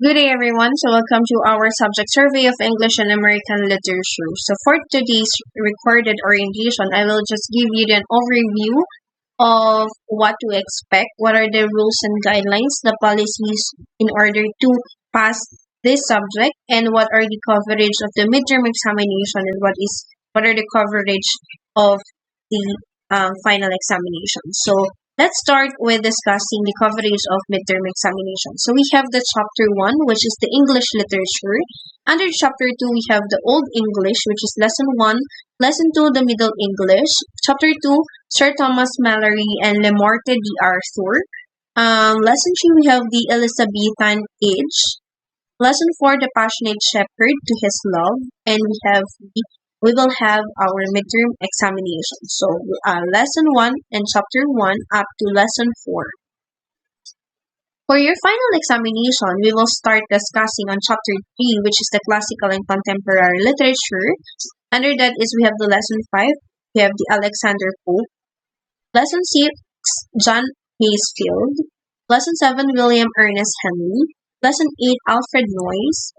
Good day, everyone. So, welcome to our subject survey of English and American literature. So, for today's recorded orientation, I will just give you an overview of what to expect, what are the rules and guidelines, the policies in order to pass this subject, and what are the coverage of the midterm examination, and what are the coverage of the final examination. So, let's start with discussing the coverage of midterm examination. So we have the chapter 1, which is the English literature. Under chapter 2, we have the Old English, which is lesson 1. Lesson 2, the Middle English. Chapter 2, Sir Thomas Malory and Le Morte d'Arthur. Lesson 3, we have the Elizabethan age. Lesson 4, the passionate shepherd to his love. And we will have our midterm examination. So, lesson 1 and chapter 1 up to lesson 4. For your final examination, we will start discussing on chapter 3, which is the classical and contemporary literature. Under that is we have the lesson 5, we have the Alexander Pope. Lesson 6, John Masefield. Lesson 7, William Ernest Henley. Lesson 8, Alfred Noyes.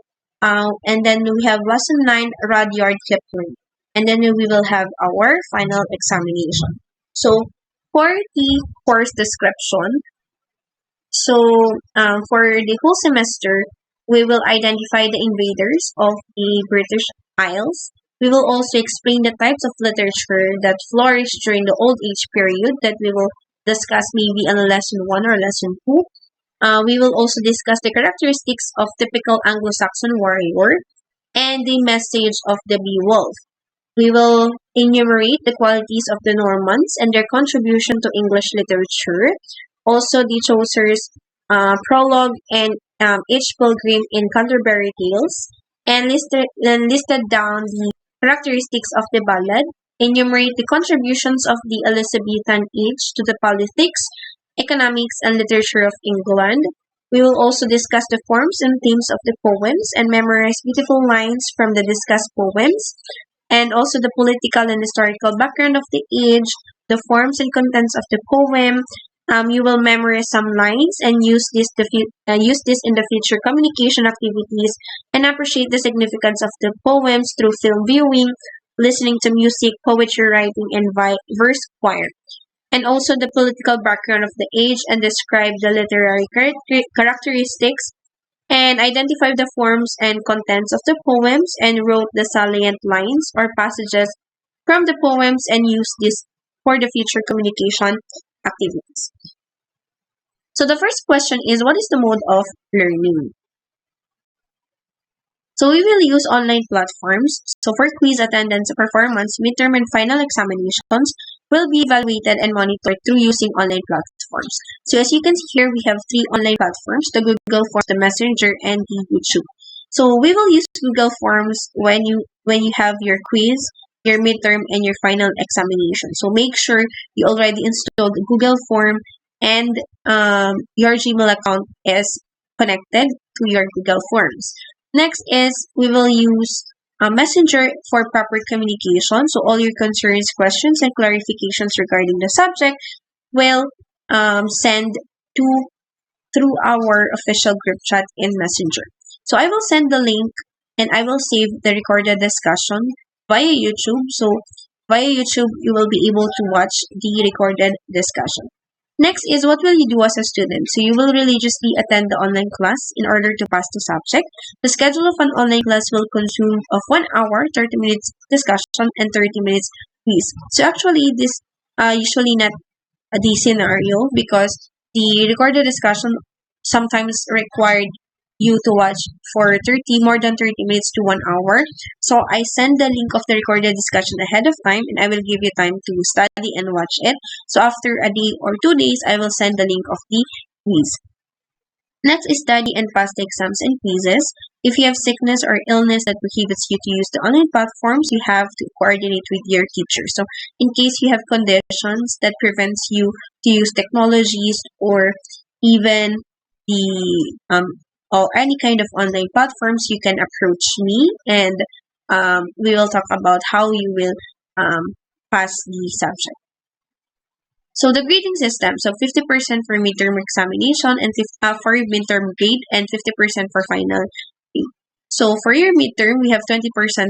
And then we have lesson 9, Rudyard Kipling. And then we will have our final examination. So, for the course description, for the whole semester, we will identify the invaders of the British Isles. We will also explain the types of literature that flourished during the Old Age period that we will discuss maybe in lesson 1 or lesson 2. We will also discuss the characteristics of typical Anglo-Saxon warrior and the message of the Beowulf. We will enumerate the qualities of the Normans and their contribution to English literature. Also, the Chaucer's prologue and H. Pilgrim in Canterbury Tales, and listed down the characteristics of the ballad. Enumerate the contributions of the Elizabethan age to the politics, economics, and literature of England. We will also discuss the forms and themes of the poems and memorize beautiful lines from the discussed poems, and also the political and historical background of the age, the forms and contents of the poem. You will memorize some lines and use this in the future communication activities, and appreciate the significance of the poems through film viewing, listening to music, poetry writing, and verse choir. And also the political background of the age, and describe the literary characteristics, and identify the forms and contents of the poems, and wrote the salient lines or passages from the poems, and use this for the future communication activities. So the first question is, what is the mode of learning? So we will use online platforms. So for quiz attendance, performance, midterm, and final examinations will be evaluated and monitored through using online platforms. So as you can see here, we have 3 online platforms: the Google Forms, the Messenger, and the YouTube. So we will use Google Forms when you have your quiz, your midterm, and your final examination. So make sure you already installed Google Form and your Gmail account is connected to your Google Forms. Next is we will use Messenger for proper communication. So all your concerns, questions, and clarifications regarding the subject will send through our official group chat in Messenger. So I will send the link and I will save the recorded discussion via YouTube. So via YouTube, you will be able to watch the recorded discussion. Next is, what will you do as a student? So you will religiously attend the online class in order to pass the subject. The schedule of an online class will consume of 1 hour, 30 minutes discussion, and 30 minutes quiz. So actually, this usually not the scenario, because the recorded discussion sometimes required you to watch for more than 30 minutes to 1 hour. So I send the link of the recorded discussion ahead of time, and I will give you time to study and watch it. So after a day or 2 days, I will send the link of the quiz. Next is study and pass the exams and quizzes. If you have sickness or illness that prohibits you to use the online platforms, you have to coordinate with your teacher. So in case you have conditions that prevents you to use technologies, or even or any kind of online platforms, you can approach me, and we will talk about how you will pass the subject. So the grading system, so 50% for midterm examination and for midterm grade and 50% for final grade. So for your midterm, we have 20%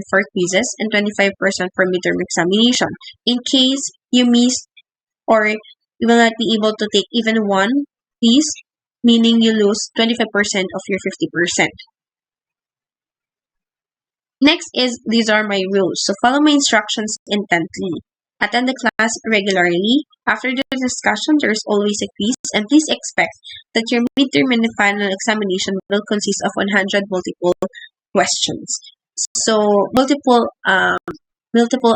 for quizzes and 25% for midterm examination. In case you miss or you will not be able to take even one quiz, meaning you lose 25% of your 50%. Next is, these are my rules. So follow my instructions intently. Attend the class regularly. After the discussion, there is always a quiz, and please expect that your midterm and final examination will consist of 100 multiple questions. So multiple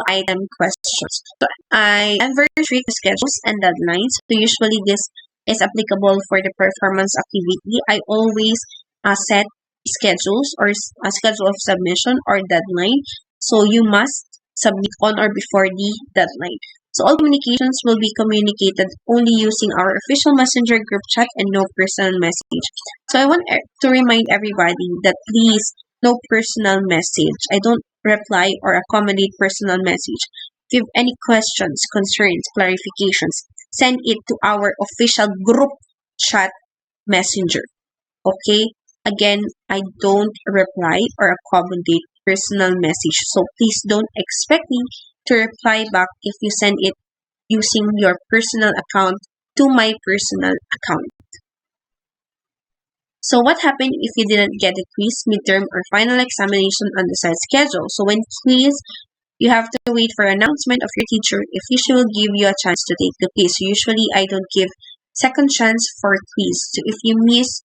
item questions. So I am very strict with schedules and deadlines. So usually this is applicable for the performance activity. I always set schedules or a schedule of submission or deadline. So you must submit on or before the deadline. So all communications will be communicated only using our official messenger group chat and no personal message. So I want to remind everybody that please, no personal message. I don't reply or accommodate personal message. If you have any questions, concerns, clarifications, send it to our official group chat messenger. Okay? Again, I don't reply or accommodate personal message. So please don't expect me to reply back if you send it using your personal account to my personal account. So what happened if you didn't get a quiz, midterm, or final examination on the set schedule? So when quiz, you have to wait for announcement of your teacher if she will give you a chance to take the quiz. So usually I don't give second chance for quiz. So if you miss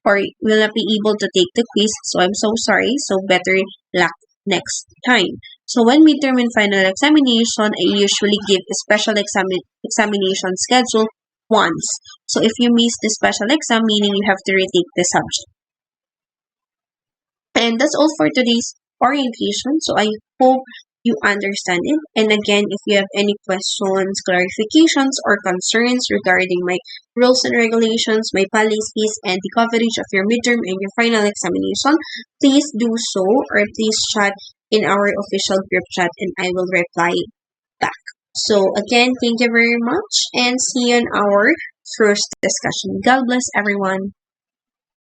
or will not be able to take the quiz, so I'm so sorry. So better luck next time. So when midterm and final examination, I usually give a special examination schedule once. So if you miss the special exam, meaning you have to retake the subject. And that's all for today's orientation. So I hope you understand it. And again, if you have any questions, clarifications, or concerns regarding my rules and regulations, my policies, and the coverage of your midterm and your final examination, please do so or please chat in our official group chat and I will reply back. So again, thank you very much and see you in our first discussion. God bless everyone.